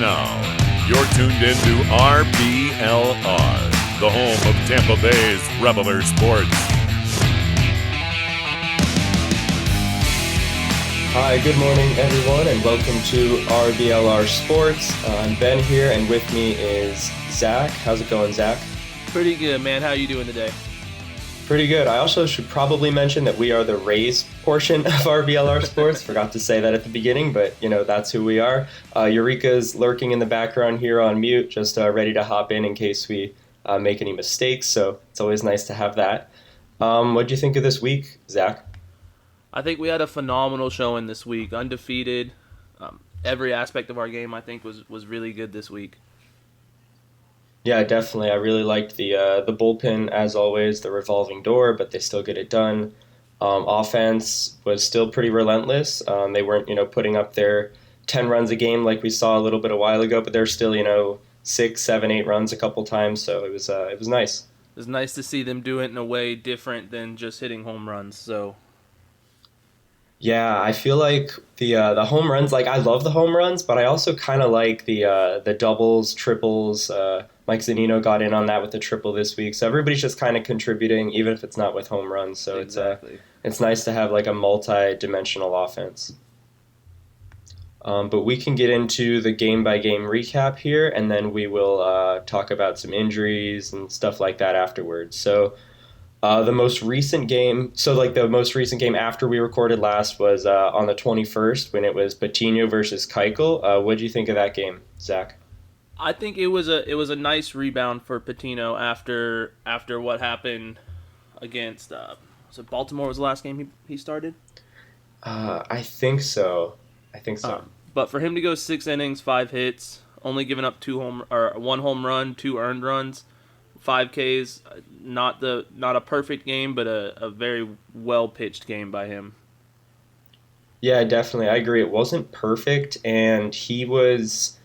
now, you're tuned into RBLR, the home of Tampa Bay's Reveler Sports. Hi, good morning everyone, and welcome to RBLR Sports. I'm Ben here, and with me is Zach. How's it going, Zach? Pretty good, man. How are you doing today? Pretty good. I also should probably mention that we are the Rays portion of RBLR Sports. Forgot to say that at the beginning, but that's who we are. Eureka's lurking in the background here on mute, just ready to hop in case we make any mistakes. So it's always nice to have that. What do you think of this week, Zach? I think we had a phenomenal showing this week. Undefeated. Every aspect of our game, I think, was really good this week. Yeah, definitely. I really liked the bullpen, as always, the revolving door, but they still get it done. Offense was still pretty relentless. They weren't, putting up their 10 runs a game like we saw a little bit a while ago, but they're still, 6, 7, 8 runs a couple times. So it was nice. It was nice to see them do it in a way different than just hitting home runs. So. Yeah, I feel like the home runs, I love the home runs, but I also kind of like the doubles, triples. Mike Zunino got in on that with the triple this week, so everybody's just kind of contributing, even if it's not with home runs. So exactly. It's nice to have a multi-dimensional offense. But we can get into the game-by-game recap here, and then we will talk about some injuries and stuff like that afterwards. So. The most recent game after we recorded last was on the 21st when it was Patino versus Keuchel. What did you think of that game, Zach? I think it was a nice rebound for Patino after what happened against so Baltimore was the last game he started. I think so. But for him to go 6 innings, 5 hits, only giving up 1 home run, 2 earned runs. 5 Ks, not a perfect game, but a very well pitched game by him. Yeah, definitely. I agree. It wasn't perfect, and his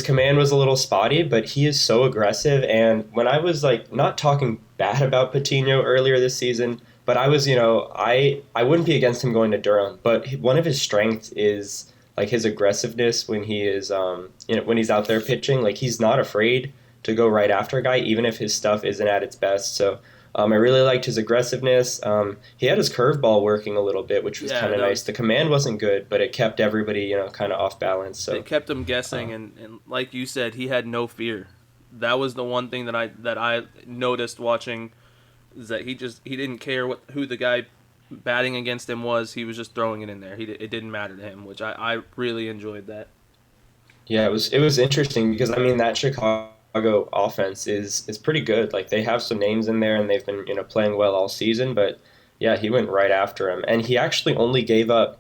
command was a little spotty, but he is so aggressive. And when I was not talking bad about Patino earlier this season, but I was, I wouldn't be against him going to Durham. But one of his strengths is his aggressiveness when he is, when he's out there pitching. He's not afraid to go right after a guy, even if his stuff isn't at its best. So I really liked his aggressiveness. He had his curveball working a little bit, which was kind of nice. The command wasn't good, but it kept everybody, kind of off balance. So it kept him guessing, and like you said, he had no fear. That was the one thing that I noticed watching, is that he didn't care who the guy batting against him was. He was just throwing it in there. It didn't matter to him, which I really enjoyed that. Yeah, it was interesting because that Chicago offense is pretty good. They have some names in there, and they've been playing well all season. But yeah, he went right after him, and he actually only gave up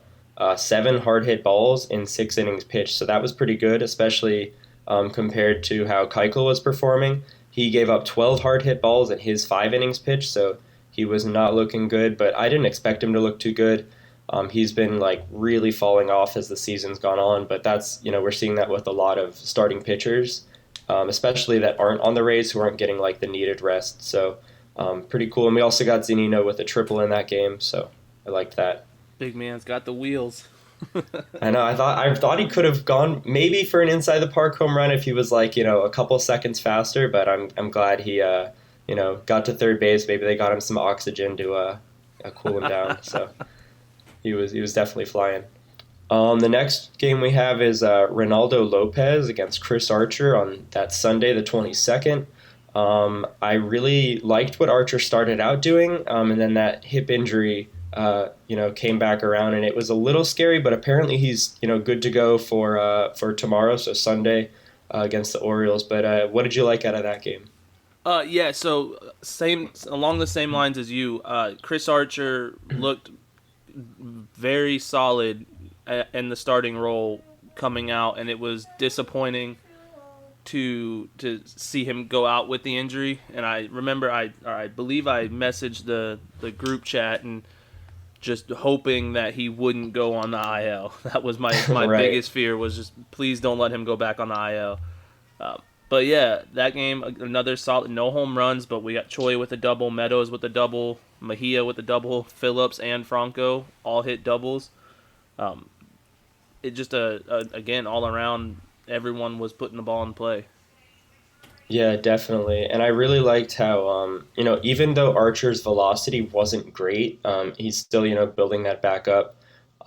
7 hard hit balls in 6 innings pitched. So that was pretty good, especially compared to how Keuchel was performing. He gave up 12 hard hit balls in his 5 innings pitched, so he was not looking good. But I didn't expect him to look too good. He's been really falling off as the season's gone on. But that's we're seeing that with a lot of starting pitchers. Especially that aren't on the Rays, who aren't getting the needed rest. So pretty cool. And we also got Zunino with a triple in that game, so I liked that. Big man's got the wheels. I know. I thought he could have gone maybe for an inside the park home run if he was a couple seconds faster. But I'm glad he got to third base. Maybe they got him some oxygen to cool him down. So he was definitely flying. The next game we have is Ronaldo Lopez against Chris Archer on that Sunday, the 22nd. I really liked what Archer started out doing, and then that hip injury, came back around, and it was a little scary. But apparently he's, good to go for tomorrow, so Sunday against the Orioles. But what did you like out of that game? Yeah. So along the same lines as you, Chris Archer looked very solid in the starting role coming out, and it was disappointing to see him go out with the injury. And I remember I believe I messaged the group chat and just hoping that he wouldn't go on the IL. That was my Right. biggest fear, was just please don't let him go back on the IL. But yeah, that game, another solid, no home runs, but we got Choi with a double, Meadows with a double, Mejia with a double, Phillips and Franco all hit doubles. It just again all around everyone was putting the ball in play. Yeah, definitely. And I really liked how, even though Archer's velocity wasn't great, he's still, building that back up.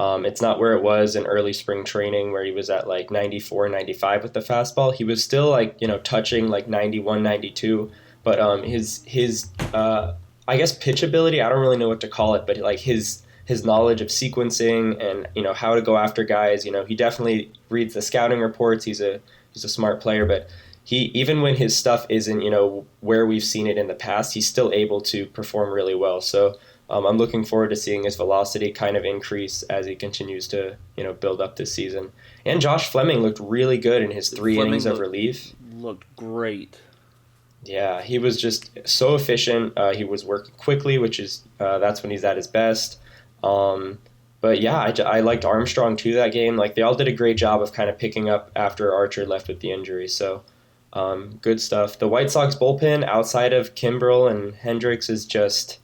It's not where it was in early spring training where he was at like 94, 95 with the fastball. He was still like, touching like 91, 92. But I guess pitch ability, I don't really know what to call it, but like his knowledge of sequencing and, how to go after guys, he definitely reads the scouting reports. He's a smart player, but he, even when his stuff isn't, where we've seen it in the past, he's still able to perform really well. So I'm looking forward to seeing his velocity kind of increase as he continues to, build up this season. And Josh Fleming looked really good in his three innings of relief. Looked great. Yeah, he was just so efficient. He was working quickly, which is that's when he's at his best. But yeah, I liked Armstrong too that game. Like they all did a great job of kind of picking up after Archer left with the injury. So good stuff. The White Sox bullpen outside of Kimbrel and Hendricks is just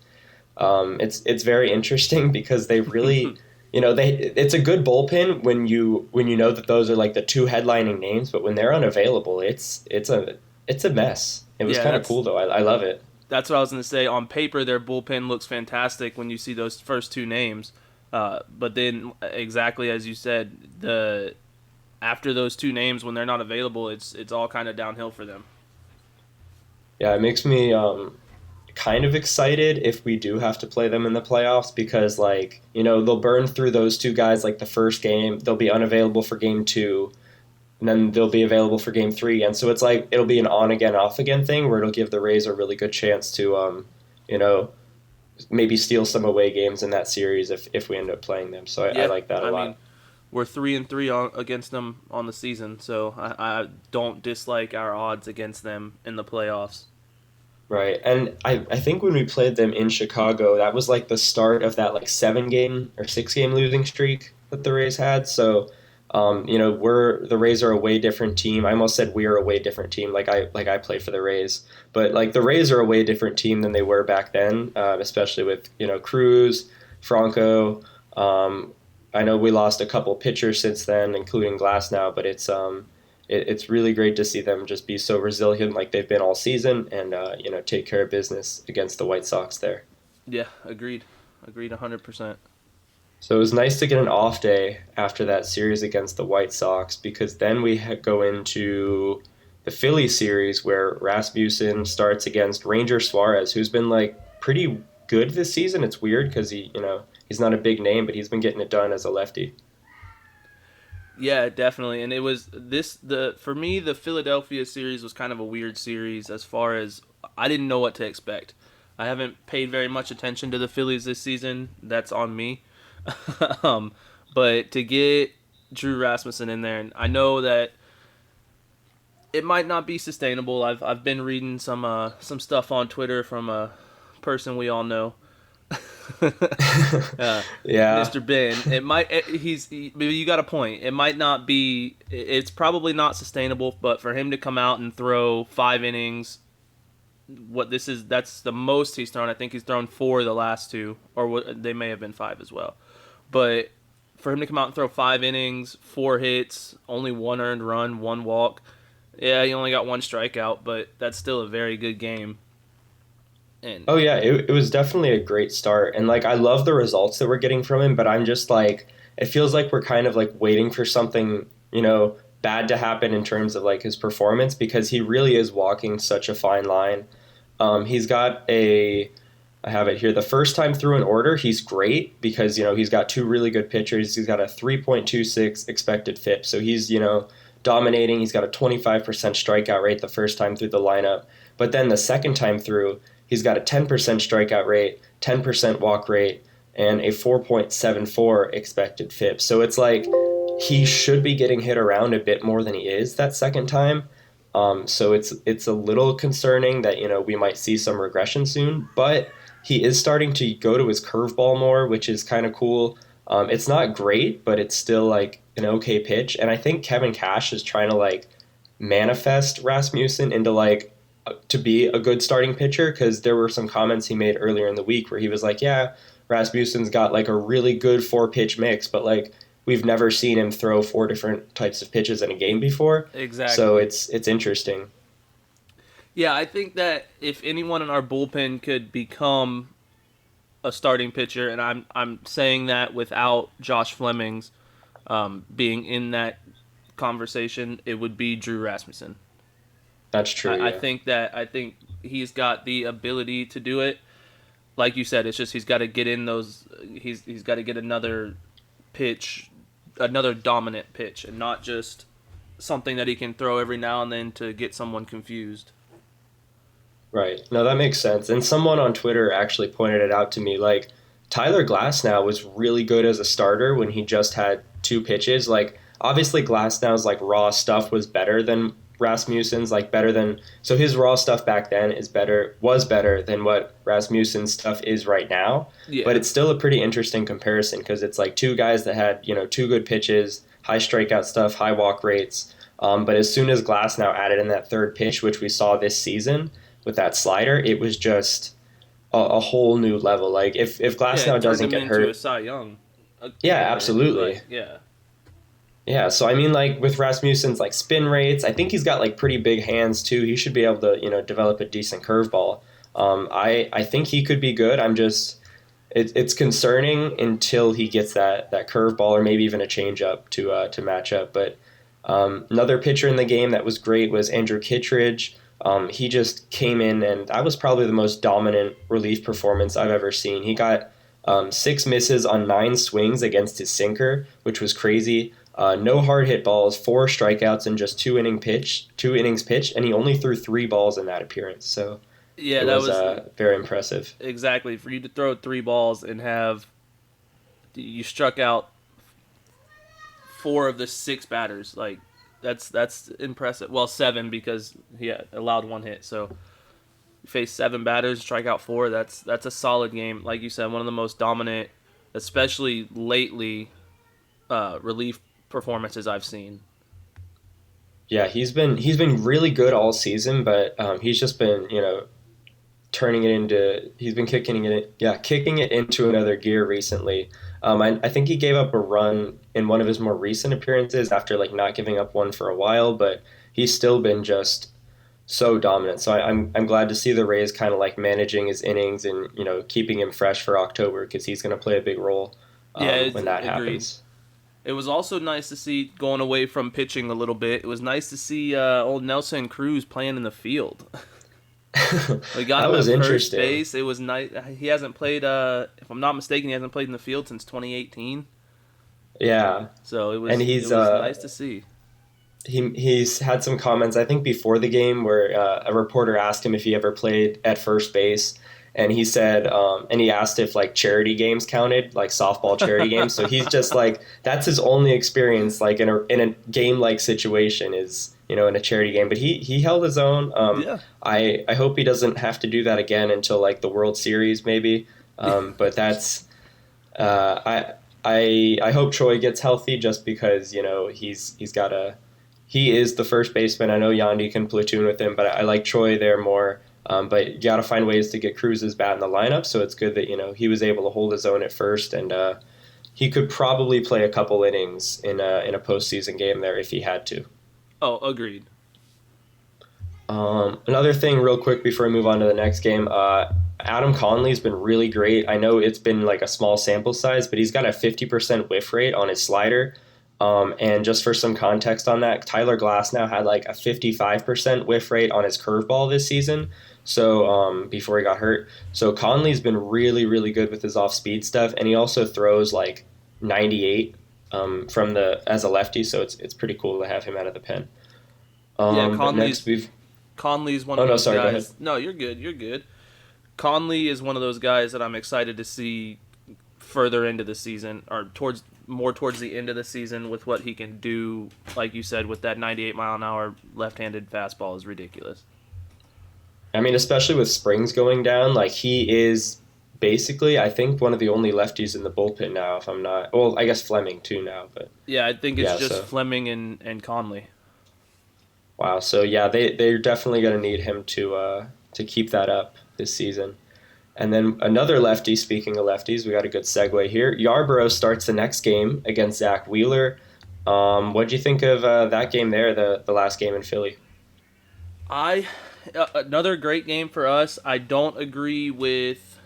it's very interesting because they really it's a good bullpen when you know that those are like the two headlining names, but when they're unavailable, it's a mess. It was kind of cool though. I love it. That's what I was going to say. On paper, their bullpen looks fantastic when you see those first two names. But then, exactly as you said, after those two names, when they're not available, it's all kind of downhill for them. Yeah, it makes me kind of excited if we do have to play them in the playoffs because, like, they'll burn through those two guys like the first game. They'll be unavailable for game 2. And then they'll be available for game 3 again. So it's like it'll be an on-again, off-again thing where it'll give the Rays a really good chance to, maybe steal some away games in that series if we end up playing them. So I like that a lot. Mean, we're 3-3 against them on the season, so I don't dislike our odds against them in the playoffs. Right, and I think when we played them in Chicago, that was like the start of that like 7-game or 6-game losing streak that the Rays had. So. The Rays are a way different team. I almost said we are a way different team. Like I play for the Rays, but like the Rays are a way different team than they were back then, especially with Cruz, Franco. I know we lost a couple pitchers since then, including Glasnow, but it's really great to see them just be so resilient like they've been all season and take care of business against the White Sox there. Yeah, agreed 100%. So it was nice to get an off day after that series against the White Sox because then we go into the Philly series where Rasmussen starts against Ranger Suarez, who's been like pretty good this season. It's weird because he's not a big name, but he's been getting it done as a lefty. Yeah, definitely. And it was for me, the Philadelphia series was kind of a weird series as far as I didn't know what to expect. I haven't paid very much attention to the Phillies this season. That's on me. But to get Drew Rasmussen in there, and I know that it might not be sustainable. I've been reading some stuff on Twitter from a person we all know, Mr. Ben. You got a point. It might not be. It's probably not sustainable. But for him to come out and throw 5 innings. That's the most he's thrown. I think he's thrown 4 the last 2, or they may have been 5 as well. But for him to come out and throw 5 innings, 4 hits, only 1 earned run, 1 walk, yeah, he only got 1 strikeout, but that's still a very good game. And oh yeah, it was definitely a great start, and like I love the results that we're getting from him. But I'm just like, it feels like we're kind of like waiting for something bad to happen in terms of like his performance because he really is walking such a fine line. He's got I have it here. The first time through an order, he's great because, he's got 2 really good pitchers. He's got a 3.26 expected FIP. So he's, dominating. He's got a 25% strikeout rate the first time through the lineup. But then the second time through, he's got a 10% strikeout rate, 10% walk rate, and a 4.74 expected FIP. So it's like he should be getting hit around a bit more than he is that second time. So it's a little concerning that, we might see some regression soon. But he is starting to go to his curveball more, which is kind of cool. It's not great, but it's still like an okay pitch. And I think Kevin Cash is trying to like manifest Rasmussen into like to be a good starting pitcher because there were some comments he made earlier in the week where he was like, yeah, Rasmussen's got like a really good 4-pitch mix, but like we've never seen him throw 4 different types of pitches in a game before. Exactly. So it's interesting. Yeah, I think that if anyone in our bullpen could become a starting pitcher, and I'm saying that without Josh Fleming's being in that conversation, it would be Drew Rasmussen. That's true. I think he's got the ability to do it. Like you said, it's just he's got to get in those. He's got to get another pitch, another dominant pitch, and not just something that he can throw every now and then to get someone confused. Right. No, that makes sense. And someone on Twitter actually pointed it out to me. Like, Tyler Glasnow was really good as a starter when he just had 2 pitches. Like, obviously Glasnow's like raw stuff was better than Rasmussen's, so his raw stuff back then was better than what Rasmussen's stuff is right now. Yeah. But it's still a pretty interesting comparison because it's like 2 guys that had, 2 good pitches, high strikeout stuff, high walk rates. But as soon as Glasnow added in that 3rd pitch, which we saw this season, with that slider, it was just a whole new level. Like if Glasnow doesn't get hurt, a Cy Young. Yeah, absolutely. Yeah. So I mean, like with Rasmussen's like spin rates, I think he's got like pretty big hands too. He should be able to develop a decent curveball. I think he could be good. It's concerning until he gets that curveball or maybe even a changeup to match up. But another pitcher in the game that was great was Andrew Kittredge. He just came in, and that was probably the most dominant relief performance I've ever seen. He got 6 misses on 9 swings against his sinker, which was crazy. No hard hit balls, 4 strikeouts in just 2 innings pitched, and he only threw 3 balls in that appearance. So yeah, that was very impressive. Exactly, for you to throw 3 balls and you struck out 4 of the 6 batters, like. That's impressive. Well, 7 because he allowed 1 hit. So you face 7 batters, strike out 4. That's a solid game. Like you said, one of the most dominant, especially lately, relief performances I've seen. Yeah, he's been really good all season, but he's just been kicking it into another gear recently. I think he gave up a run in one of his more recent appearances after like not giving up one for a while, but he's still been just so dominant. So I'm glad to see the Rays kind of like managing his innings and keeping him fresh for October because he's going to play a big role when that happens. It was also nice to see, going away from pitching a little bit, it was nice to see old Nelson Cruz playing in the field. We got him at first base. It was nice. He hasn't played, if I'm not mistaken, he hasn't played in the field since 2018. Yeah. So it was nice to see. He's had some comments, I think, before the game where a reporter asked him if he ever played at first base. And he said, and he asked if like charity games counted, like softball charity games. So he's just like, that's his only experience, like in a game like situation is, in a charity game. But he held his own. Yeah. I hope he doesn't have to do that again until like the World Series maybe. But that's I hope Troy gets healthy just because he is the first baseman. I know Yandy can platoon with him, but I like Troy there more. But you got to find ways to get Cruz's bat in the lineup, so it's good that he was able to hold his own at first, and he could probably play a couple innings in a postseason game there if he had to. Oh, agreed. Another thing, real quick, before I move on to the next game, Adam Conley's been really great. I know it's been like a small sample size, but he's got a 50% whiff rate on his slider. And just for some context on that, Tyler Glasnow had like a 55% whiff rate on his curveball this season. So before he got hurt. So Conley's been really, really good with his off-speed stuff, and he also throws like 98 as a lefty. So it's pretty cool to have him out of the pen. Conley's one of those guys. Go ahead. No, you're good. You're good. Conley is one of those guys that I'm excited to see further into the season, or towards the end of the season, with what he can do. Like you said, with that 98 mile an hour left-handed fastball is ridiculous. I mean, especially with Springs going down, like he is basically, I think, one of the only lefties in the bullpen now. If I'm not, well, I guess Fleming too now, but yeah, I think it's Fleming and Conley. Wow, so yeah, they're definitely going to need him to keep that up this season. And then another lefty, speaking of lefties, we got a good segue here. Yarbrough starts the next game against Zach Wheeler. What do you think of that game there, the last game in Philly? Another great game for us. I don't agree with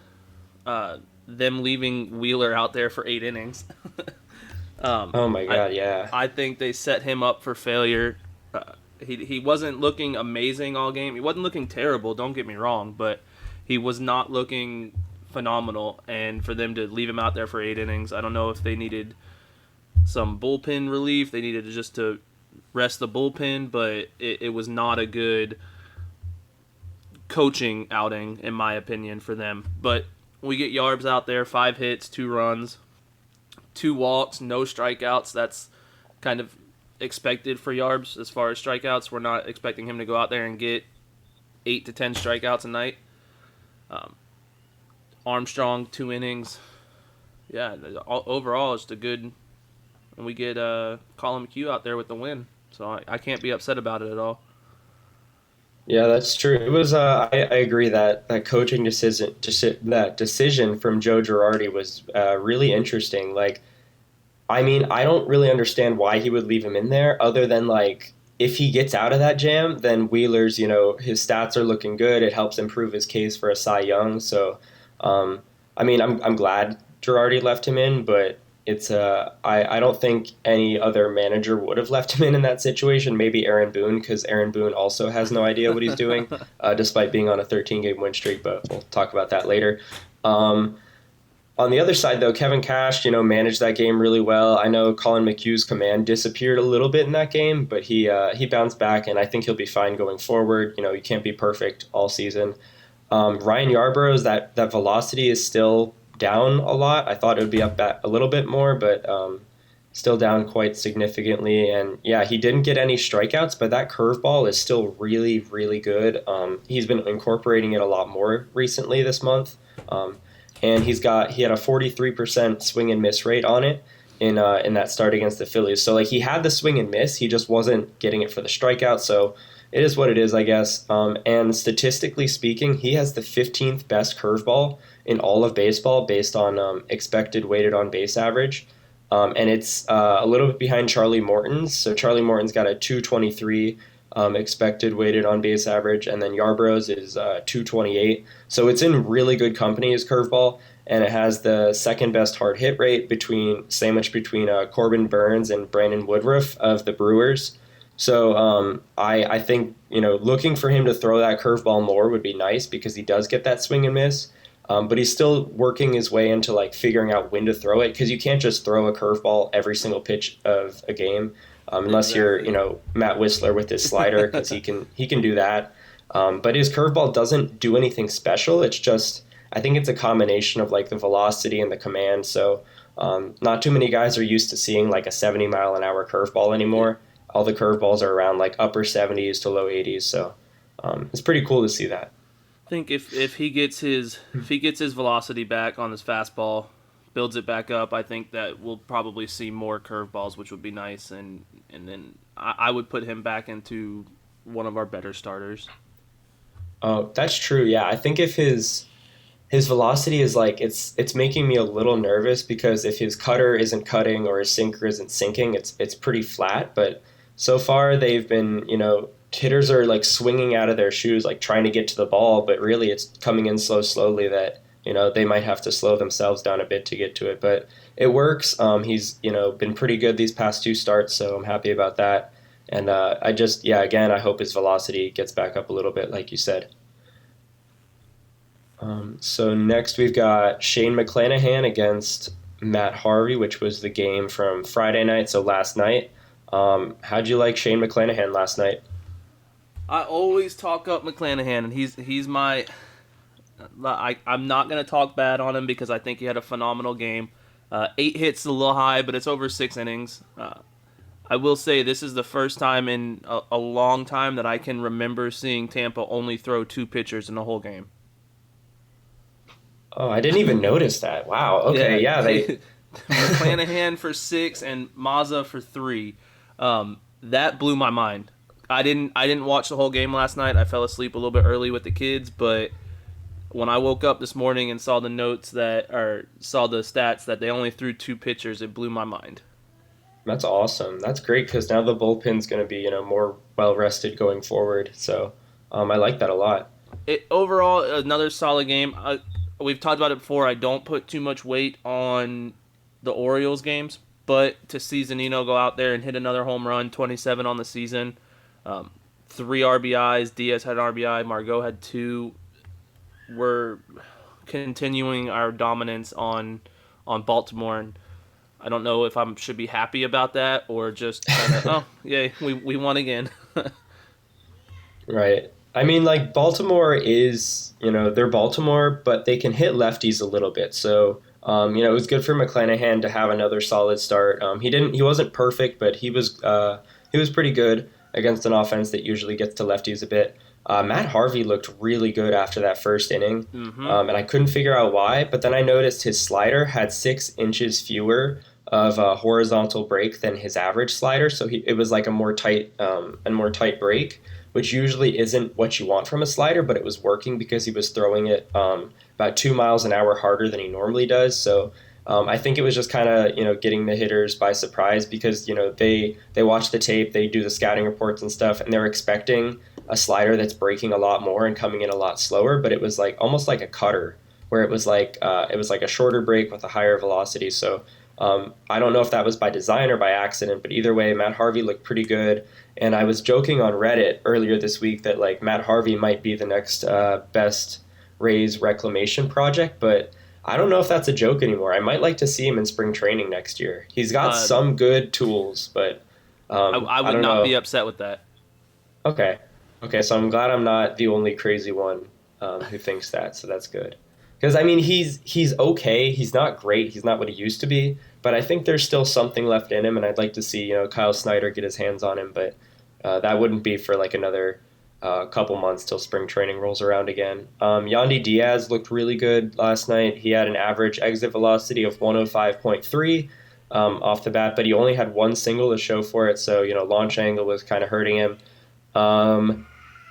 them leaving Wheeler out there for 8 innings. Oh my God, yeah. I think they set him up for failure. He wasn't looking amazing all game. He wasn't looking terrible, don't get me wrong, but he was not looking phenomenal. And for them to leave him out there for 8 innings, I don't know if they needed some bullpen relief. They needed to rest the bullpen, but it was not a good coaching outing, in my opinion, for them. But we get Yarbs out there, 5 hits, 2 runs, 2 walks, no strikeouts. That's kind of expected for Yarbs as far as strikeouts. We're not expecting him to go out there and get 8 to 10 strikeouts a night. Armstrong, 2 innings. Yeah, overall, it's a good. And we get Colin McHugh out there with the win. So I can't be upset about it at all. Yeah, that's true. It was. I agree that coaching decision from Joe Girardi was really interesting. Like, I mean, I don't really understand why he would leave him in there, other than like if he gets out of that jam, then Wheeler's, his stats are looking good. It helps improve his case for a Cy Young. So, I mean, I'm glad Girardi left him in, but it's I don't think any other manager would have left him in that situation. Maybe Aaron Boone, because Aaron Boone also has no idea what he's doing, despite being on a 13-game win streak. But we'll talk about that later. On the other side, though, Kevin Cash, managed that game really well. I know Colin McHugh's command disappeared a little bit in that game, but he bounced back, and I think he'll be fine going forward. You can't be perfect all season. Ryan Yarbrough's that velocity is still down a lot. I thought it would be up a little bit more, but still down quite significantly. And yeah, he didn't get any strikeouts, but that curveball is still really, really good. He's been incorporating it a lot more recently this month. And he had a 43% swing and miss rate on it in that start against the Phillies. So like he had the swing and miss, he just wasn't getting it for the strikeout. So it is what it is, I guess. And statistically speaking, he has the 15th best curveball in all of baseball based on expected weighted on base average. And it's a little bit behind Charlie Morton's. So Charlie Morton's got a 223 expected weighted on base average, and then Yarbrough's is 228. So it's in really good company, his curveball, and it has the second best hard hit rate sandwiched between Corbin Burns and Brandon Woodruff of the Brewers. So I think looking for him to throw that curveball more would be nice, because he does get that swing and miss. But he's still working his way into like figuring out when to throw it, because you can't just throw a curveball every single pitch of a game, unless you're Matt Whistler with his slider, because he can do that. But his curveball doesn't do anything special. It's just, I think it's a combination of like the velocity and the command. So not too many guys are used to seeing like a 70-mile-an-hour curveball anymore. All the curveballs are around like upper 70s to low 80s. So it's pretty cool to see that. I think if he gets his velocity back on his fastball, builds it back up, I think that we'll probably see more curveballs, which would be nice. And then I would put him back into one of our better starters. Oh, that's true. Yeah, I think if his velocity is like, it's making me a little nervous, because if his cutter isn't cutting or his sinker isn't sinking, it's pretty flat. But so far they've been, hitters are like swinging out of their shoes, like trying to get to the ball, but really it's coming in slowly that, they might have to slow themselves down a bit to get to it. But it works. He's, been pretty good these past 2 starts, so I'm happy about that. And again, I hope his velocity gets back up a little bit, like you said. So next we've got Shane McClanahan against Matt Harvey, which was the game from Friday night, so last night. How'd you like Shane McClanahan last night? I always talk up McClanahan, and he's my. I'm not gonna talk bad on him, because I think he had a phenomenal game. 8 hits is a little high, but it's over 6 innings. I will say this is the first time in a long time that I can remember seeing Tampa only throw 2 pitchers in the whole game. Oh, I didn't even notice that. Wow. Okay, yeah. McClanahan for 6 and Mazza for 3. That blew my mind. I didn't watch the whole game last night. I fell asleep a little bit early with the kids, but When I woke up this morning and saw the stats that they only threw 2 pitchers, it blew my mind. That's awesome. That's great because now the bullpen's going to be, more well rested going forward. So I like that a lot. Overall, another solid game. We've talked about it before. I don't put too much weight on the Orioles games, but to see Zunino go out there and hit another home run, 27 on the season, 3 RBIs, Diaz had an RBI, Margot had 2. We're continuing our dominance on Baltimore, and I don't know if I should be happy about that or just kind of, oh, yay, we won again. Right. I mean, like, Baltimore is, they're Baltimore, but they can hit lefties a little bit. So, it was good for McClanahan to have another solid start. He wasn't perfect, but he was pretty good against an offense that usually gets to lefties a bit. Matt Harvey looked really good after that first inning, and I couldn't figure out why. But then I noticed his slider had 6 inches fewer of a horizontal break than his average slider, so it was like a more tight break, which usually isn't what you want from a slider, but it was working because he was throwing it about 2 miles an hour harder than he normally does. So I think it was just kind of getting the hitters by surprise because they watch the tape, they do the scouting reports and stuff, and they're expecting a slider that's breaking a lot more and coming in a lot slower. But it was like almost like a cutter, where it was like a shorter break with a higher velocity. So I don't know if that was by design or by accident, but either way, Matt Harvey looked pretty good. And I was joking on Reddit earlier this week that like Matt Harvey might be the next best Rays reclamation project, but I don't know if that's a joke anymore. I might like to see him in spring training next year. He's got some good tools, but I would not be upset with that. Okay, so I'm glad I'm not the only crazy one who thinks that, so that's good. Because, I mean, he's okay. He's not great. He's not what he used to be, but I think there's still something left in him, and I'd like to see, Kyle Snyder get his hands on him, but that wouldn't be for like another couple months till spring training rolls around again. Yandy Diaz looked really good last night. He had an average exit velocity of 105.3 off the bat, but he only had 1 single to show for it, so, launch angle was kind of hurting him.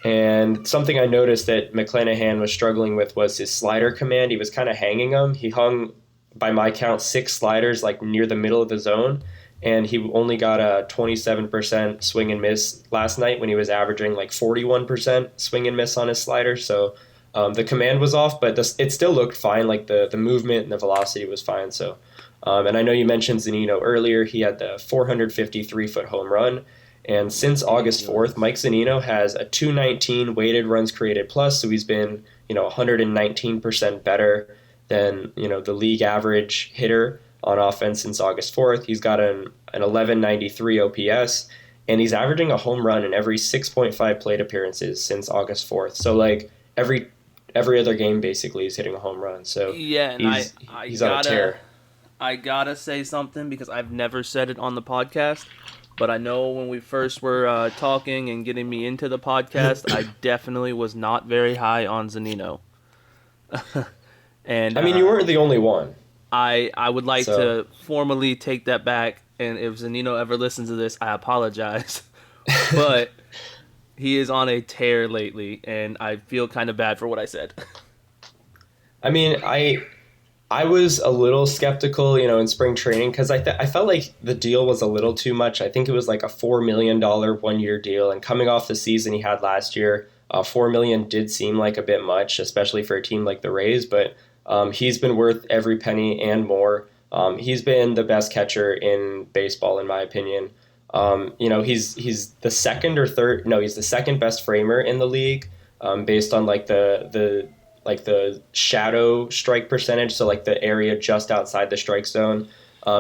And something I noticed that McClanahan was struggling with was his slider command. He was kind of hanging them. He hung, by my count, 6 sliders like near the middle of the zone, and he only got a 27% swing and miss last night when he was averaging like 41% swing and miss on his slider. So the command was off, but it still looked fine. Like the movement and the velocity was fine. So, and I know you mentioned Zunino earlier. He had the 453-foot home run. And since August 4th, Mike Zunino has a 219 weighted runs created plus, so he's been, 119% better than, the league average hitter on offense since August 4th. He's got an 1193 OPS, and he's averaging a home run in every 6.5 plate appearances since August 4th. So, like, every other game, basically, he's hitting a home run. So, yeah, and he's on a tear. I gotta say something because I've never said it on the podcast. But I know when we first were talking and getting me into the podcast, I definitely was not very high on Zunino. And I mean, you weren't the only one. I would like to formally take that back, and if Zunino ever listens to this, I apologize. But he is on a tear lately, and I feel kind of bad for what I said. I mean, I was a little skeptical, in spring training because I felt like the deal was a little too much. I think it was like a $4 million 1-year deal. And coming off the season he had last year, $4 million did seem like a bit much, especially for a team like the Rays. But he's been worth every penny and more. He's been the best catcher in baseball, in my opinion. He's the second or third. No, he's the second best framer in the league based on like the shadow strike percentage, so like the area just outside the strike zone.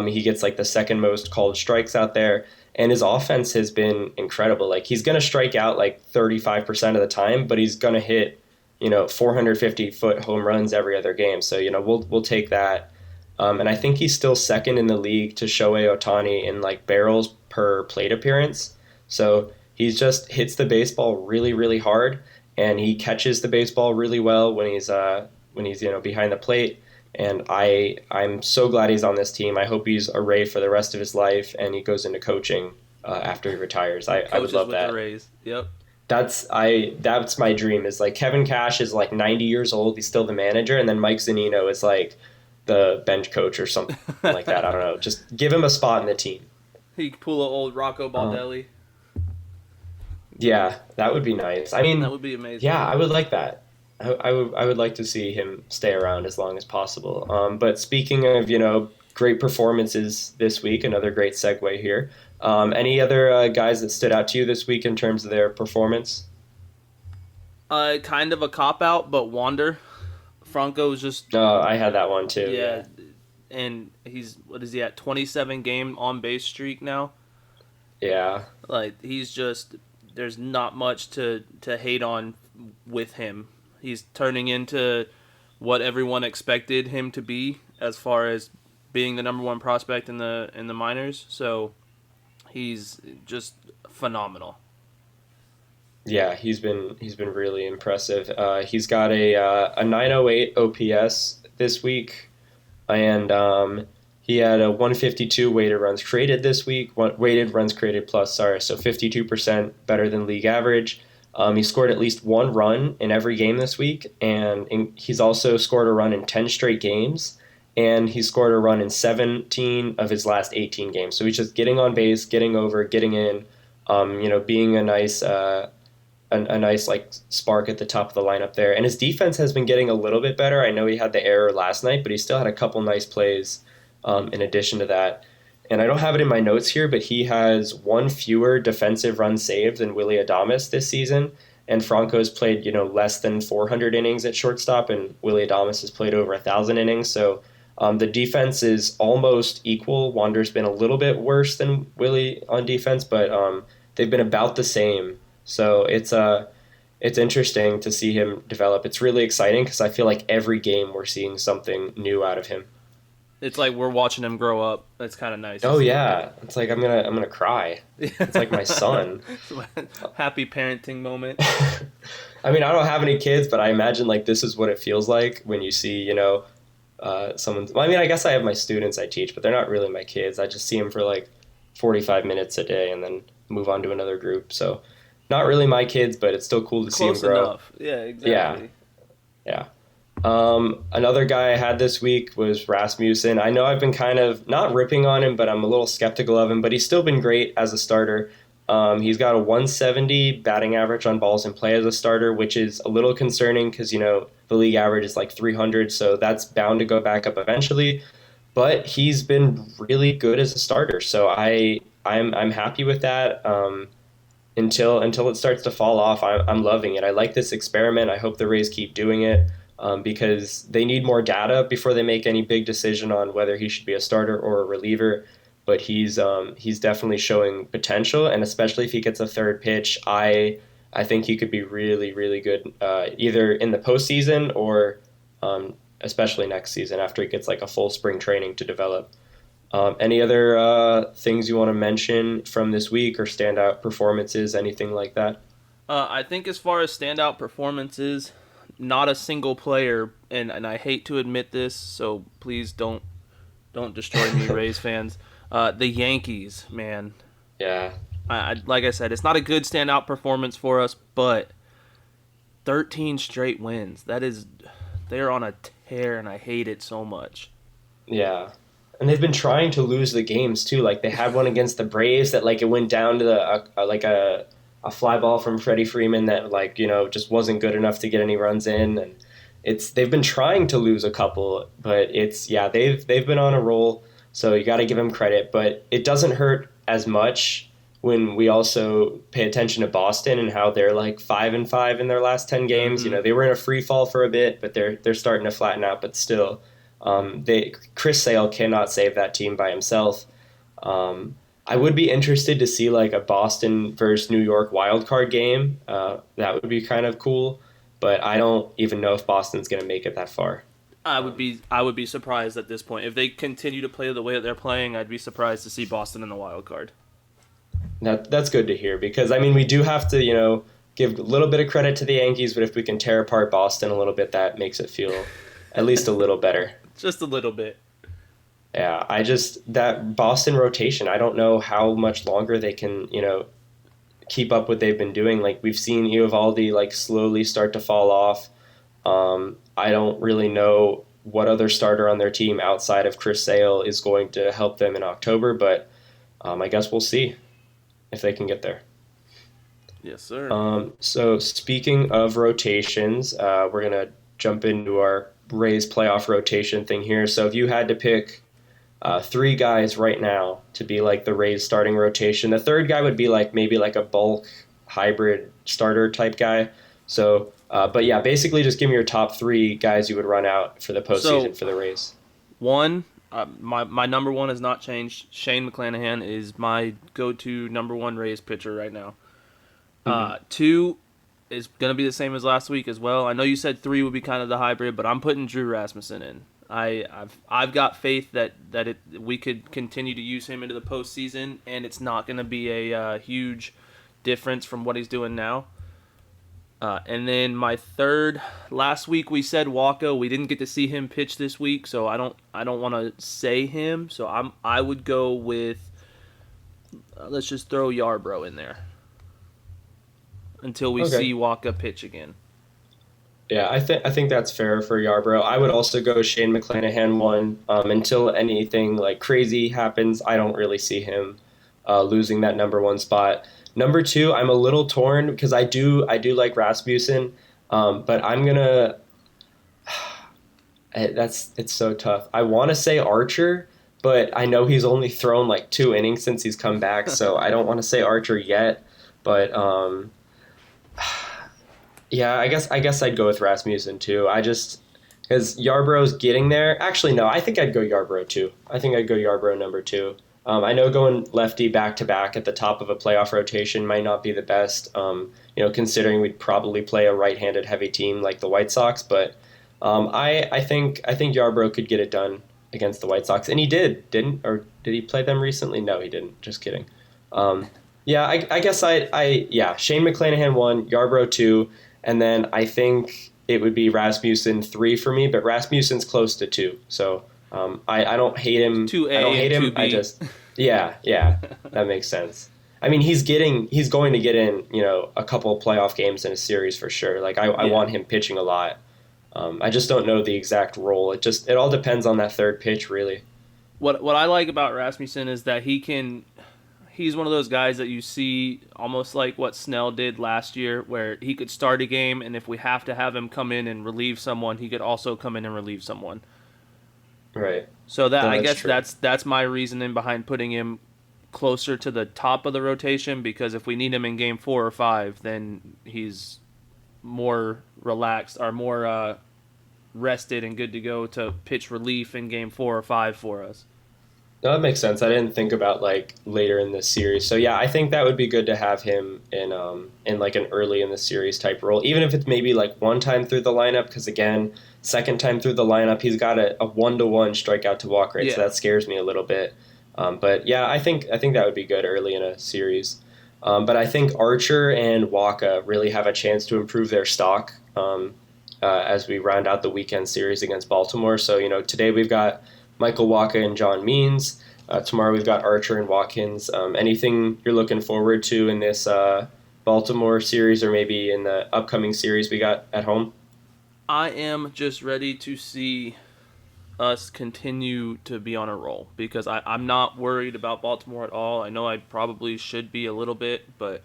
He gets like the second most called strikes out there, and his offense has been incredible. Like he's going to strike out like 35% of the time, but he's going to hit 450-foot home runs every other game. So we'll take that. And I think he's still second in the league to Shohei Ohtani in like barrels per plate appearance. So he just hits the baseball really, really hard. And he catches the baseball really well when he's behind the plate. And I'm so glad he's on this team. I hope he's a Ray for the rest of his life, and he goes into coaching after he retires. I would love that. The Rays. Yep. That's my dream, is like Kevin Cash is like 90 years old. He's still the manager. And then Mike Zunino is like the bench coach or something like that. I don't know. Just give him a spot in the team. He could pull an old Rocco Baldelli. Yeah, that would be nice. I mean, That would be amazing. yeah, I would like that. I would like to see him stay around as long as possible. But speaking of, great performances this week, another great segue here. Any other guys that stood out to you this week in terms of their performance? Kind of a cop-out, but Wander. Franco's just... I had that one too. Yeah, and what is he at, 27-game on-base streak now? Yeah. Like, he's just... There's not much to hate on with him. He's turning into what everyone expected him to be as far as being the number one prospect in the minors. So he's just phenomenal. Yeah, he's been really impressive. He's got a 908 OPS this week, and he had a 152 weighted runs created this week. Weighted runs created plus, sorry, so 52% better than league average. He scored at least one run in every game this week, and he's also scored a run in 10 straight games, and he scored a run in 17 of his last 18 games. So he's just getting on base, getting over, getting in, being a nice like spark at the top of the lineup there. And his defense has been getting a little bit better. I know he had the error last night, but he still had a couple nice plays in addition to that. And I don't have it in my notes here, but he has one fewer defensive runs saved than Willy Adames this season. And Franco's played, less than 400 innings at shortstop, and Willy Adames has played over 1,000 innings. So the defense is almost equal. Wander's been a little bit worse than Willy on defense, but they've been about the same. So it's interesting to see him develop. It's really exciting because I feel like every game we're seeing something new out of him. It's like we're watching him grow up. It's kind of nice. Oh yeah, it's like I'm gonna cry. It's like my son. Happy parenting moment. I mean, I don't have any kids, but I imagine like this is what it feels like when you see, someone's. Well, I mean, I guess I have my students I teach, but they're not really my kids. I just see them for like 45 minutes a day and then move on to another group. So, not really my kids, but it's still cool to see them grow. Enough. Yeah, exactly. Yeah. Another guy I had this week was Rasmussen. I know I've been kind of not ripping on him, but I'm a little skeptical of him, but he's still been great as a starter. He's got a 170 batting average on balls in play as a starter, which is a little concerning because, the league average is like 300, so that's bound to go back up eventually. But he's been really good as a starter, so I'm happy with that. Until it starts to fall off, I'm loving it. I like this experiment. I hope the Rays keep doing it. Because they need more data before they make any big decision on whether he should be a starter or a reliever. But he's definitely showing potential, and especially if he gets a third pitch, I think he could be really, really good either in the postseason or especially next season after he gets like a full spring training to develop. Any other things you want to mention from this week or standout performances, anything like that? I think as far as standout performances, not a single player, and I hate to admit this, so please don't destroy me, Rays fans. The Yankees, man. Yeah. Like I said, it's not a good standout performance for us, but 13 straight wins. They're on a tear, and I hate it so much. Yeah. And they've been trying to lose the games, too. Like, they had one against the Braves that, like, it went down to a fly ball from Freddie Freeman that, just wasn't good enough to get any runs in. And they've been trying to lose a couple, but they've been on a roll, so you got to give them credit. But it doesn't hurt as much when we also pay attention to Boston and how they're like 5-5 in their last 10 games. Mm-hmm. They were in a free fall for a bit, but they're starting to flatten out. But still, Chris Sale cannot save that team by himself. I would be interested to see like a Boston versus New York wildcard game. That would be kind of cool, but I don't even know if Boston's going to make it that far. I would be surprised at this point if they continue to play the way that they're playing. I'd be surprised to see Boston in the wild card. That's good to hear because I mean we do have to give a little bit of credit to the Yankees, but if we can tear apart Boston a little bit, that makes it feel at least a little better. Just a little bit. Yeah, that Boston rotation, I don't know how much longer they can, keep up what they've been doing. Like we've seen Eovaldi like slowly start to fall off. I don't really know what other starter on their team outside of Chris Sale is going to help them in October, but I guess we'll see if they can get there. Yes, sir. So speaking of rotations, we're gonna jump into our Rays playoff rotation thing here. So if you had to pick three guys right now to be like the Rays starting rotation, the third guy would be like maybe like a bulk hybrid starter type guy. So, but yeah, basically just give me your top three guys you would run out for the postseason for the Rays. One, my number one has not changed. Shane McClanahan is my go-to number one Rays pitcher right now. Two is going to be the same as last week as well. I know you said three would be kind of the hybrid, but I'm putting Drew Rasmussen in. I've got faith that we could continue to use him into the postseason, and it's not going to be a huge difference from what he's doing now. And then my third, last week we said Walka. We didn't get to see him pitch this week, so I don't want to say him. So I would go with let's just throw Yarbrough in there until we see Walka pitch again. Yeah, I think that's fair for Yarbrough. I would also go Shane McClanahan one until anything like crazy happens. I don't really see him losing that number one spot. Number two, I'm a little torn because I do like Rasmussen, but I'm gonna. It's so tough. I want to say Archer, but I know he's only thrown like 2 innings since he's come back, so I don't want to say Archer yet. But yeah, I guess I'd go with Rasmussen too. Because Yarbrough's getting there. Actually, no, I think I'd go Yarbrough too. I think I'd go Yarbrough number two. I know going lefty back-to-back at the top of a playoff rotation might not be the best, considering we'd probably play a right-handed heavy team like the White Sox, but I think Yarbrough could get it done against the White Sox, and he did he play them recently? No, he didn't. Just kidding. Yeah, I guess Shane McClanahan 1, Yarbrough 2, and then I think it would be Rasmussen 3 for me, but Rasmussen's close to 2, so I don't hate him. 2A I don't hate him. 2B. I just yeah, that makes sense. I mean, he's going to get in, a couple of playoff games in a series for sure. Like I want him pitching a lot. I just don't know the exact role. It all depends on that third pitch, really. What I like about Rasmussen is that he's one of those guys that you see almost like what Snell did last year, where he could start a game, and if we have to have him come in and relieve someone, he could also come in and relieve someone. Right. So I guess that's my reasoning behind putting him closer to the top of the rotation, because if we need him in game 4 or 5, then he's more relaxed or more rested and good to go to pitch relief in game 4 or 5 for us. No, that makes sense. I didn't think about like later in the series. So yeah, I think that would be good to have him in like an early in the series type role, even if it's maybe like one time through the lineup. Because again, second time through the lineup, he's got a 1-to-1 strikeout to walk rate, so that scares me a little bit. But yeah, I think that would be good early in a series. But I think Archer and Walka really have a chance to improve their stock as we round out the weekend series against Baltimore. So today we've got Michael Walka and John Means. Tomorrow we've got Archer and Watkins. Anything you're looking forward to in this Baltimore series, or maybe in the upcoming series we got at home? I am just ready to see us continue to be on a roll, because I'm not worried about Baltimore at all. I know I probably should be a little bit, but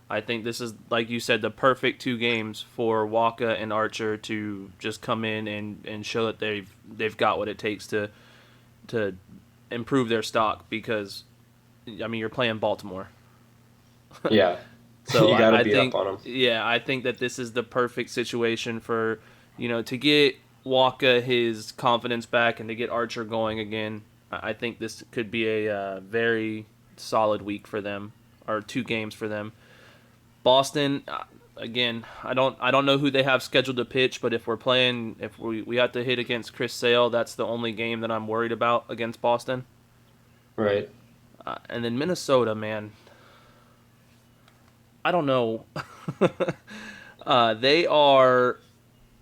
I think this is, like you said, the perfect 2 games for Walka and Archer to just come in and show that they've got what it takes to improve their stock, because I mean, you're playing Baltimore. Yeah. So you gotta I be think, up on them. Yeah, I think that this is the perfect situation for, to get Walka his confidence back and to get Archer going again. I think this could be a very solid week for them, or 2 games for them. Boston, again, I don't know who they have scheduled to pitch, but if we have to hit against Chris Sale, that's the only game that I'm worried about against Boston. Right. And then Minnesota, man, I don't know. They are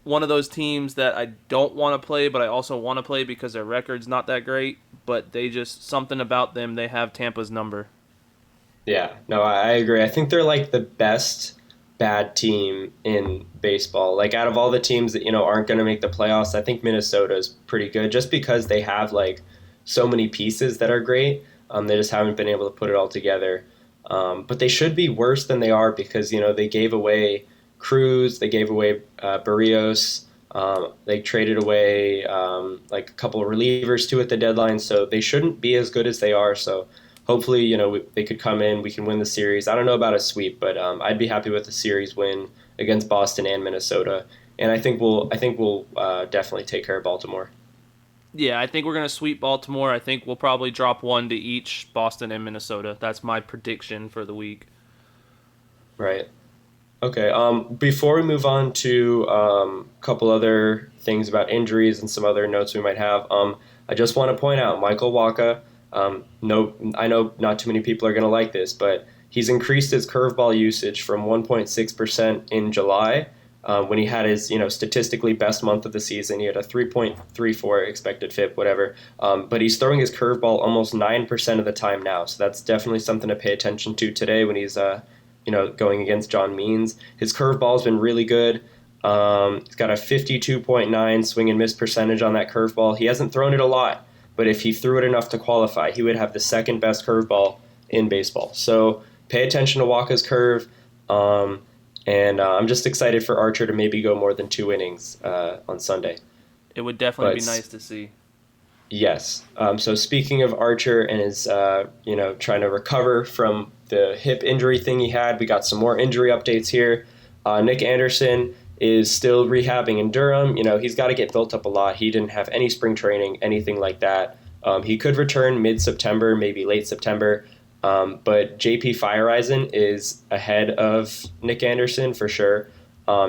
one of those teams that I don't want to play, but I also want to play because their record's not that great, but something about them, they have Tampa's number. Yeah, no, I agree. I think they're like the best bad team in baseball. Like out of all the teams that, aren't going to make the playoffs, I think Minnesota is pretty good just because they have like so many pieces that are great. They just haven't been able to put it all together. But they should be worse than they are because, they gave away Cruz, they gave away Barrios, they traded away like a couple of relievers too at the deadline. So they shouldn't be as good as they are. So hopefully, they could come in, we can win the series. I don't know about a sweep, but I'd be happy with a series win against Boston and Minnesota. And I think we'll definitely take care of Baltimore. Yeah, I think we're going to sweep Baltimore. I think we'll probably drop one to each, Boston and Minnesota. That's my prediction for the week. Right. Okay. Before we move on to a couple other things about injuries and some other notes we might have, I just want to point out Michael Walka. No, I know not too many people are going to like this, but he's increased his curveball usage from 1.6% in July when he had his statistically best month of the season. He had a 3.34 expected FIP, whatever. But he's throwing his curveball almost 9% of the time now, so that's definitely something to pay attention to today when he's going against John Means. His curveball's been really good. He's got a 52.9 swing and miss percentage on that curveball. He hasn't thrown it a lot, but if he threw it enough to qualify, he would have the second best curveball in baseball. So pay attention to Walka's curve, and I'm just excited for Archer to maybe go more than 2 innings on Sunday. It would definitely be nice to see. Yes. So speaking of Archer and his, trying to recover from the hip injury thing he had, we got some more injury updates here. Nick Anderson is still rehabbing in Durham. He's got to get built up a lot. He didn't have any spring training, anything like that. He could return mid-September, maybe late September. But JP Fireisen is ahead of Nick Anderson for sure.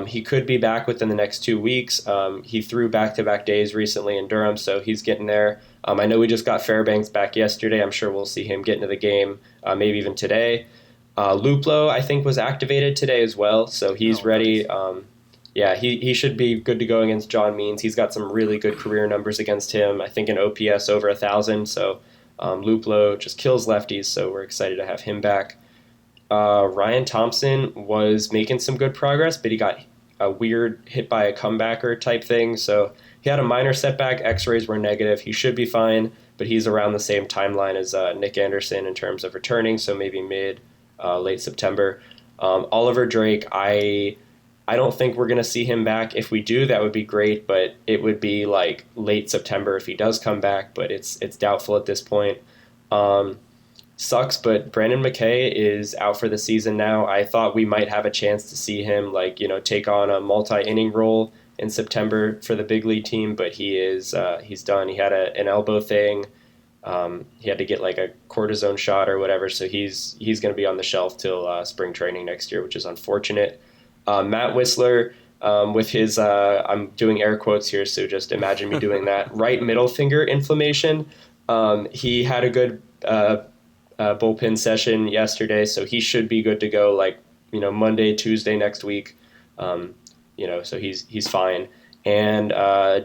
He could be back within the next 2 weeks. He threw back-to-back days recently in Durham, so he's getting there. I know we just got Fairbanks back yesterday. I'm sure we'll see him get into the game, maybe even today. Luplo, I think, was activated today as well, so he's ready. Nice. He should be good to go against John Means. He's got some really good career numbers against him. I think an OPS over 1,000, so Luplo just kills lefties, so we're excited to have him back. Ryan Thompson was making some good progress, but he got a weird hit by a comebacker type thing. So he had a minor setback. X-rays were negative. He should be fine, but he's around the same timeline as Nick Anderson in terms of returning, so maybe late September. Oliver Drake, I don't think we're going to see him back. If we do, that would be great, but it would be like late September if he does come back, but it's doubtful at this point. Sucks, but Brandon Mckay is out for the season now. I thought we might have a chance to see him take on a multi-inning role in September for the big league team, but he's done. He had an elbow thing. He had to get like a cortisone shot or whatever, so he's going to be on the shelf till spring training next year, which is unfortunate. Matt Whistler, with his, I'm doing air quotes here, so just imagine me doing that, right middle finger inflammation. He had a good bullpen session yesterday, so he should be good to go Monday, Tuesday next week. So he's fine. And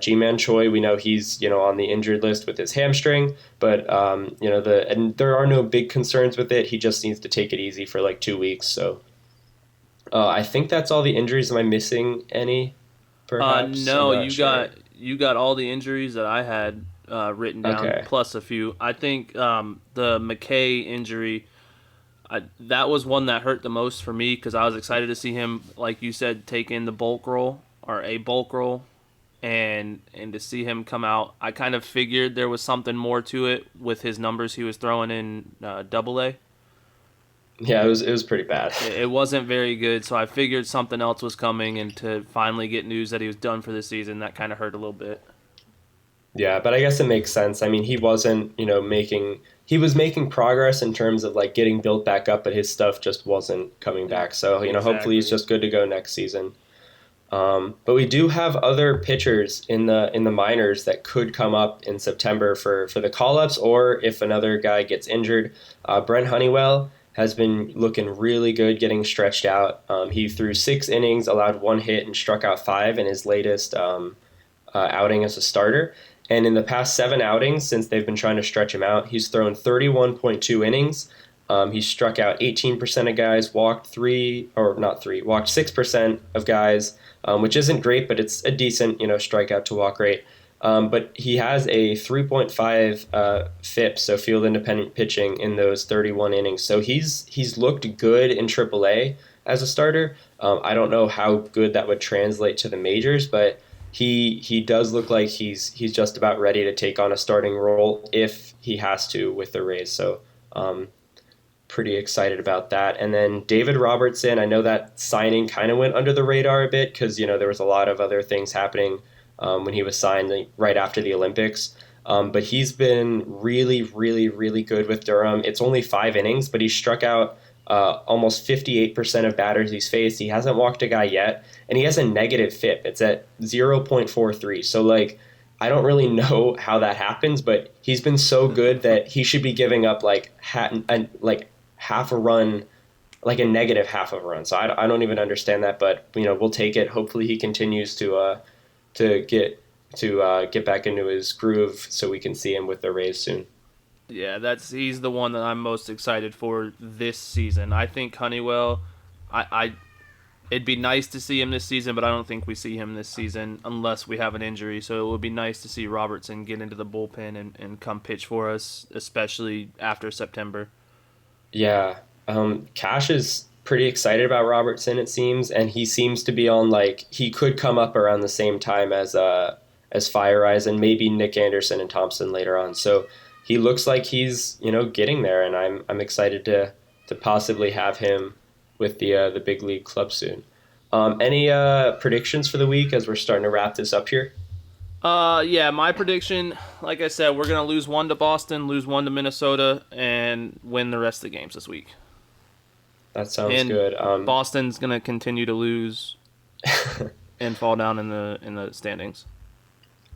G-Man Choi, we know he's on the injured list with his hamstring, but and there are no big concerns with it. He just needs to take it easy for 2 weeks. So I think that's all the injuries. Am I missing any? Perhaps? No, you got all the injuries that I had written down, plus a few. I think the Mckay injury, that was one that hurt the most for me because I was excited to see him, like you said, take in the bulk role or a bulk role, and to see him come out. I kind of figured there was something more to it with his numbers he was throwing in Double-A. Yeah, it was pretty bad. It wasn't very good, so I figured something else was coming, and to finally get news that he was done for the season, that kind of hurt a little bit. Yeah, but I guess it makes sense. I mean, he wasn't, he was making progress in terms of getting built back up, but his stuff just wasn't coming back. So, Exactly. Hopefully he's just good to go next season. But we do have other pitchers in the minors that could come up in September for the call-ups, or if another guy gets injured. Brent Honeywell has been looking really good, getting stretched out. He threw 6 innings, allowed 1 hit, and struck out 5 in his latest outing as a starter. And in the past 7 outings, since they've been trying to stretch him out, he's thrown 31.2 innings, He struck out 18% of guys, walked 6% of guys, which isn't great, but it's a decent, strikeout to walk rate. But he has a 3.5 FIP, so field independent pitching in those 31 innings. So he's looked good in AAA as a starter. I don't know how good that would translate to the majors, but he does look like he's just about ready to take on a starting role if he has to with the Rays. So pretty excited about that. And then David Robertson, I know that signing kind of went under the radar a bit because, there was a lot of other things happening when he was signed right after the Olympics. But he's been really, really, really good with Durham. It's only 5 innings, but he struck out almost 58% of batters he's faced. He hasn't walked a guy yet, and he has a negative FIP. It's at 0.43. So, I don't really know how that happens, but he's been so good that he should be giving up half a run, like a negative half of a run. So I don't even understand that, but we'll take it. Hopefully he continues to get back into his groove so we can see him with the Rays soon. Yeah, he's the one that I'm most excited for this season. I think Honeywell, it'd be nice to see him this season, but I don't think we see him this season unless we have an injury. So it would be nice to see Robertson get into the bullpen and come pitch for us, especially after September. Yeah. Cash is pretty excited about Robertson, it seems, and he seems to be on he could come up around the same time as Fire Eyes and maybe Nick Anderson and Thompson later on. So he looks like he's getting there, and I'm excited to possibly have him with the big league club soon. Any predictions for the week as we're starting to wrap this up here? Yeah, my prediction, like I said, we're going to lose 1 to Boston, lose 1 to Minnesota, and win the rest of the games this week. That sounds good. Boston's going to continue to lose and fall down in the standings.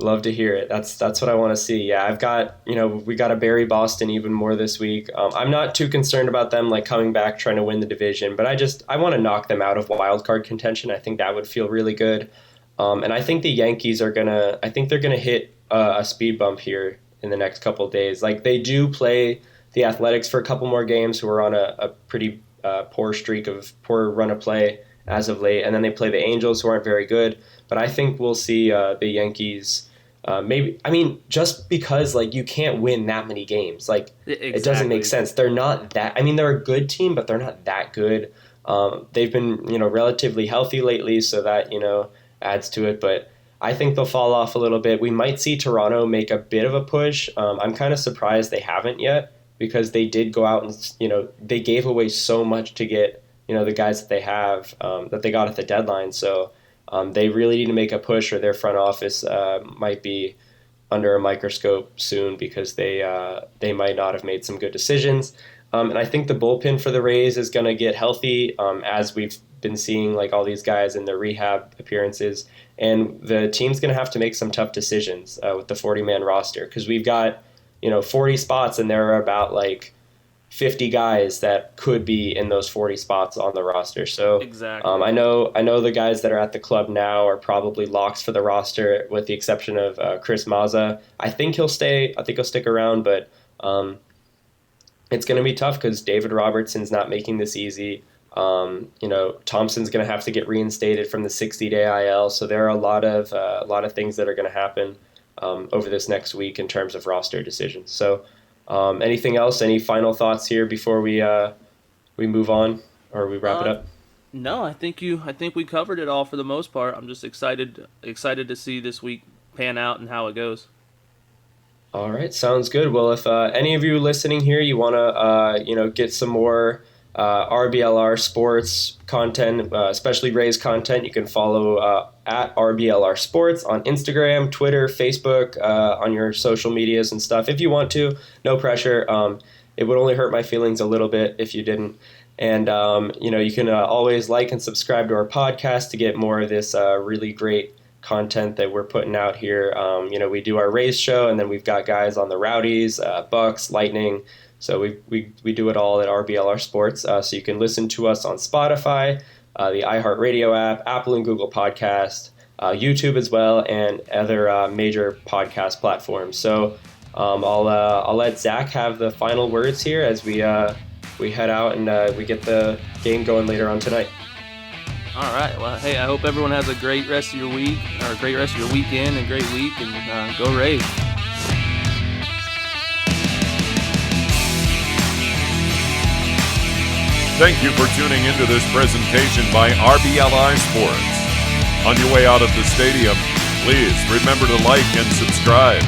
Love to hear it. That's what I want to see. Yeah, I've got, we got to bury Boston even more this week. I'm not too concerned about them coming back trying to win the division, but I want to knock them out of wild card contention. I think that would feel really good. And I think the Yankees they're gonna hit a speed bump here in the next couple of days. They do play the Athletics for a couple more games, who are on a pretty poor run of play as of late, and then they play the Angels, who aren't very good. But I think we'll see the Yankees. Maybe just because you can't win that many games, Exactly. It doesn't make sense. They're not that. They're a good team, but they're not that good. They've been relatively healthy lately, so that adds to it, but I think they'll fall off a little bit. We might see Toronto make a bit of a push. I'm kind of surprised they haven't yet, because they did go out and they gave away so much to get the guys that they have that they got at the deadline. So they really need to make a push, or their front office might be under a microscope soon, because they might not have made some good decisions. And I think the bullpen for the Rays is going to get healthy, as we've been seeing all these guys in their rehab appearances, and the team's going to have to make some tough decisions with the 40-man roster, because we've got 40 spots, and there are about 50 guys that could be in those 40 spots on the roster. So exactly. I know the guys that are at the club now are probably locks for the roster, with the exception of Chris Mazza. I think he'll stay. I think he'll stick around, but it's going to be tough because David Robertson's not making this easy. Thompson's going to have to get reinstated from the 60-day IL. So there are a lot of things that are going to happen over this next week in terms of roster decisions. So anything else? Any final thoughts here before we move on, or we wrap it up? No, I think we covered it all for the most part. I'm just excited to see this week pan out and how it goes. All right, sounds good. Well, if any of you listening here, you want to get some more RBLR sports content, especially Rays content, you can follow at RBLR Sports on Instagram, Twitter, Facebook, on your social medias and stuff. If you want to, no pressure. It would only hurt my feelings a little bit if you didn't. And you can always like and subscribe to our podcast to get more of this really great content that we're putting out here. We do our Rays show, and then we've got guys on the Rowdies, Bucks, Lightning. So we do it all at RBLR Sports. So you can listen to us on Spotify, the iHeartRadio app, Apple and Google Podcast, YouTube as well, and other major podcast platforms. So I'll let Zach have the final words here as we we head out and we get the game going later on tonight. All right. Well, hey, I hope everyone has a great rest of your week, or a great rest of your weekend, and great week, and go Rays. Thank you for tuning into this presentation by RBLR Sports. On your way out of the stadium, please remember to like and subscribe.